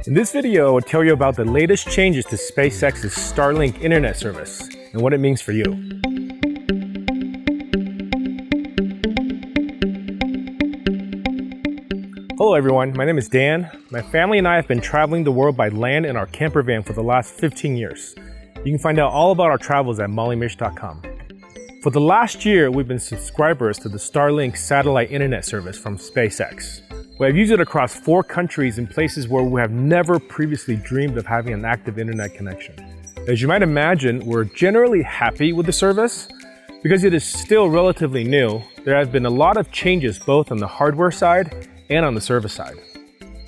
In this video, I will tell you about the latest changes to SpaceX's Starlink internet service and what it means for you. Hello everyone, my name is Dan. My family and I have been traveling the world by land in our camper van for the last 15 years. You can find out all about our travels at mollymish.com. For the last year, we've been subscribers to the Starlink satellite internet service from SpaceX. We have used it across 4 countries in places where we have never previously dreamed of having an active internet connection. As you might imagine, we're generally happy with the service. Because it is still relatively new, there have been a lot of changes both on the hardware side and on the service side.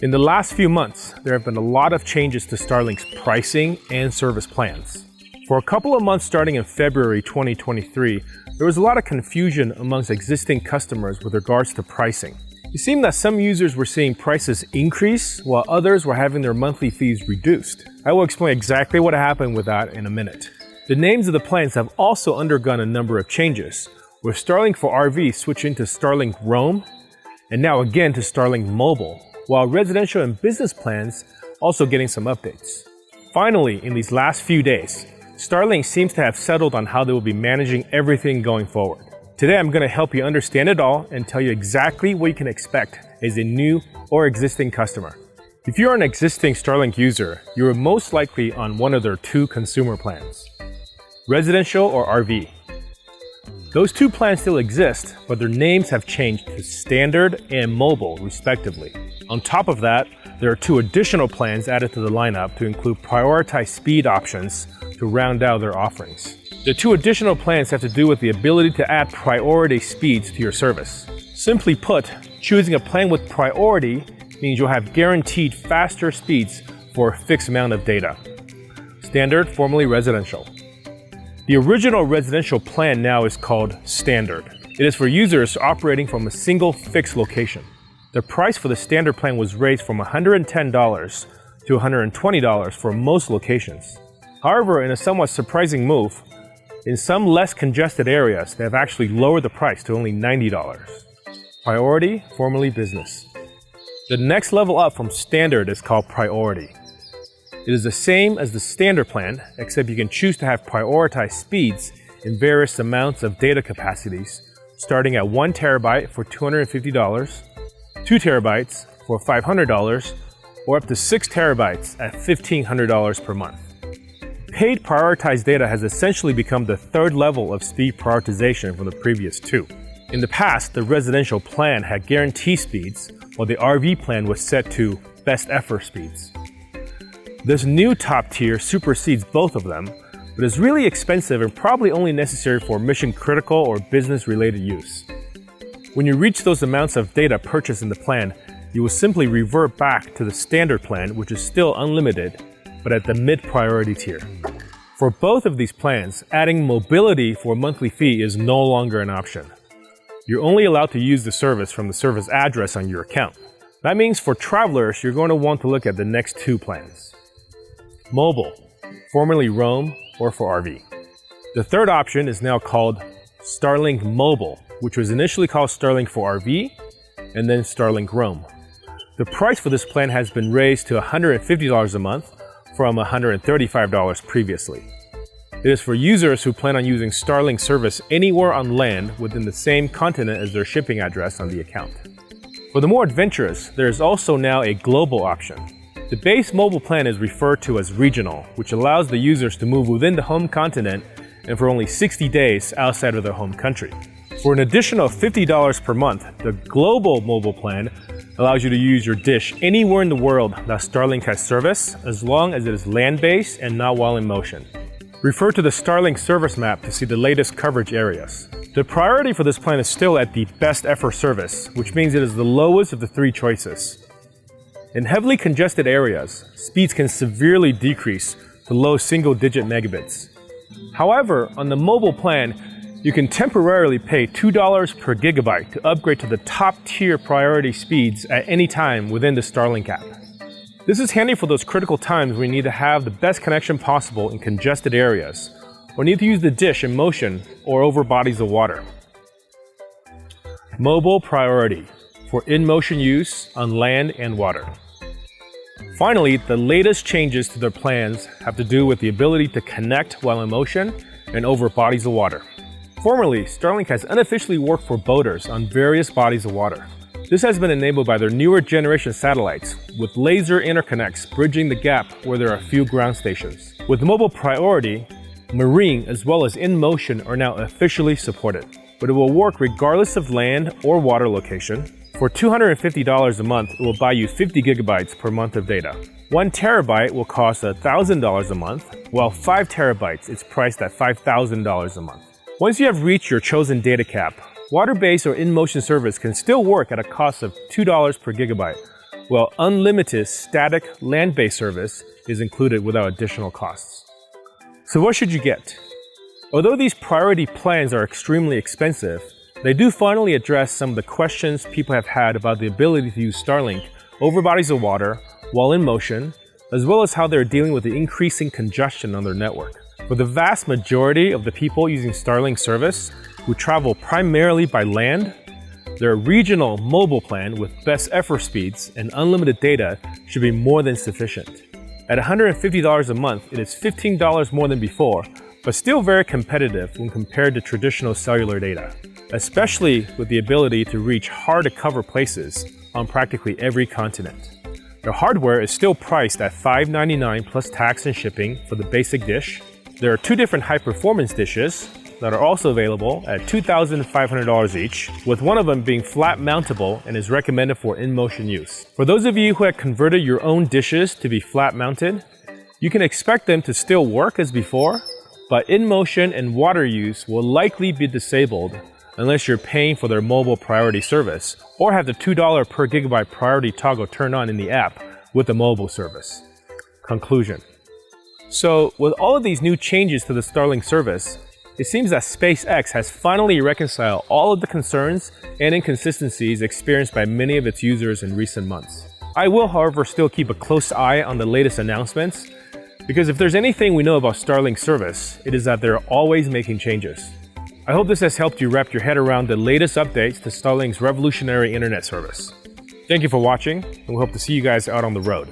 In the last few months, there have been a lot of changes to Starlink's pricing and service plans. For a couple of months starting in February 2023, there was a lot of confusion amongst existing customers with regards to pricing. It seemed that some users were seeing prices increase while others were having their monthly fees reduced. I will explain exactly what happened with that in a minute. The names of the plans have also undergone a number of changes, with Starlink for RV switching to Starlink Roam, and now again to Starlink Mobile, while residential and business plans also getting some updates. Finally, in these last few days, Starlink seems to have settled on how they will be managing everything going forward. Today I'm going to help you understand it all and tell you exactly what you can expect as a new or existing customer. If you're an existing Starlink user, you are most likely on one of their 2 consumer plans, residential or RV. Those 2 plans still exist, but their names have changed to standard and mobile respectively. On top of that, there are 2 additional plans added to the lineup to include prioritized speed options to round out their offerings. The 2 additional plans have to do with the ability to add priority speeds to your service. Simply put, choosing a plan with priority means you'll have guaranteed faster speeds for a fixed amount of data. Standard, formerly residential. The original residential plan now is called Standard. It is for users operating from a single fixed location. The price for the Standard plan was raised from $110 to $120 for most locations. However, in a somewhat surprising move, in some less congested areas, they have actually lowered the price to only $90. Priority, formerly business. The next level up from Standard is called Priority. It is the same as the Standard plan, except you can choose to have prioritized speeds in various amounts of data capacities, starting at 1 terabyte for $250, 2 terabytes for $500, or up to 6 terabytes at $1,500 per month. Paid prioritized data has essentially become the 3rd level of speed prioritization from the previous 2. In the past, the residential plan had guaranteed speeds, while the RV plan was set to best effort speeds. This new top tier supersedes both of them, but is really expensive and probably only necessary for mission critical or business related use. When you reach those amounts of data purchased in the plan, you will simply revert back to the Standard plan, which is still unlimited, but at the mid-priority tier. For both of these plans, adding mobility for a monthly fee is no longer an option. You're only allowed to use the service from the service address on your account. That means for travelers, you're going to want to look at the next 2 plans. Mobile, formerly Roam or for RV. The 3rd option is now called Starlink Mobile, which was initially called Starlink for RV and then Starlink Roam. The price for this plan has been raised to $150 a month from $135 previously. It is for users who plan on using Starlink service anywhere on land within the same continent as their shipping address on the account. For the more adventurous, there is also now a global option. The base mobile plan is referred to as regional, which allows the users to move within the home continent and for only 60 days outside of their home country. For an additional $50 per month, the global mobile plan allows you to use your dish anywhere in the world that Starlink has service, as long as it is land-based and not while in motion. Refer to the Starlink service map to see the latest coverage areas. The priority for this plan is still at the best effort service, which means it is the lowest of the 3 choices. In heavily congested areas, speeds can severely decrease to low single-digit megabits. However, on the mobile plan, you can temporarily pay $2 per gigabyte to upgrade to the top-tier priority speeds at any time within the Starlink app. This is handy for those critical times when you need to have the best connection possible in congested areas, or need to use the dish in motion or over bodies of water. Mobile priority for in-motion use on land and water. Finally, the latest changes to their plans have to do with the ability to connect while in motion and over bodies of water. Formerly, Starlink has unofficially worked for boaters on various bodies of water. This has been enabled by their newer generation satellites, with laser interconnects bridging the gap where there are few ground stations. With mobile priority, marine as well as in motion are now officially supported, but it will work regardless of land or water location. For $250 a month, it will buy you 50 gigabytes per month of data. 1 terabyte will cost $1,000 a month, while 5 terabytes is priced at $5,000 a month. Once you have reached your chosen data cap, water-based or in-motion service can still work at a cost of $2 per gigabyte, while unlimited static land-based service is included without additional costs. So what should you get? Although these priority plans are extremely expensive, they do finally address some of the questions people have had about the ability to use Starlink over bodies of water while in motion, as well as how they're dealing with the increasing congestion on their network. For the vast majority of the people using Starlink service who travel primarily by land, their regional mobile plan with best effort speeds and unlimited data should be more than sufficient. At $150 a month, it is $15 more than before, but still very competitive when compared to traditional cellular data, especially with the ability to reach hard-to-cover places on practically every continent. The hardware is still priced at $599 plus tax and shipping for the basic dish. There are 2 different high-performance dishes that are also available at $2,500 each, with one of them being flat mountable and is recommended for in-motion use. For those of you who have converted your own dishes to be flat mounted, you can expect them to still work as before, but in-motion and water use will likely be disabled unless you're paying for their mobile priority service or have the $2 per gigabyte priority toggle turned on in the app with the mobile service. Conclusion. So, with all of these new changes to the Starlink service, it seems that SpaceX has finally reconciled all of the concerns and inconsistencies experienced by many of its users in recent months. I will, however, still keep a close eye on the latest announcements, because if there's anything we know about Starlink service, it is that they're always making changes. I hope this has helped you wrap your head around the latest updates to Starlink's revolutionary internet service. Thank you for watching, and we hope to see you guys out on the road.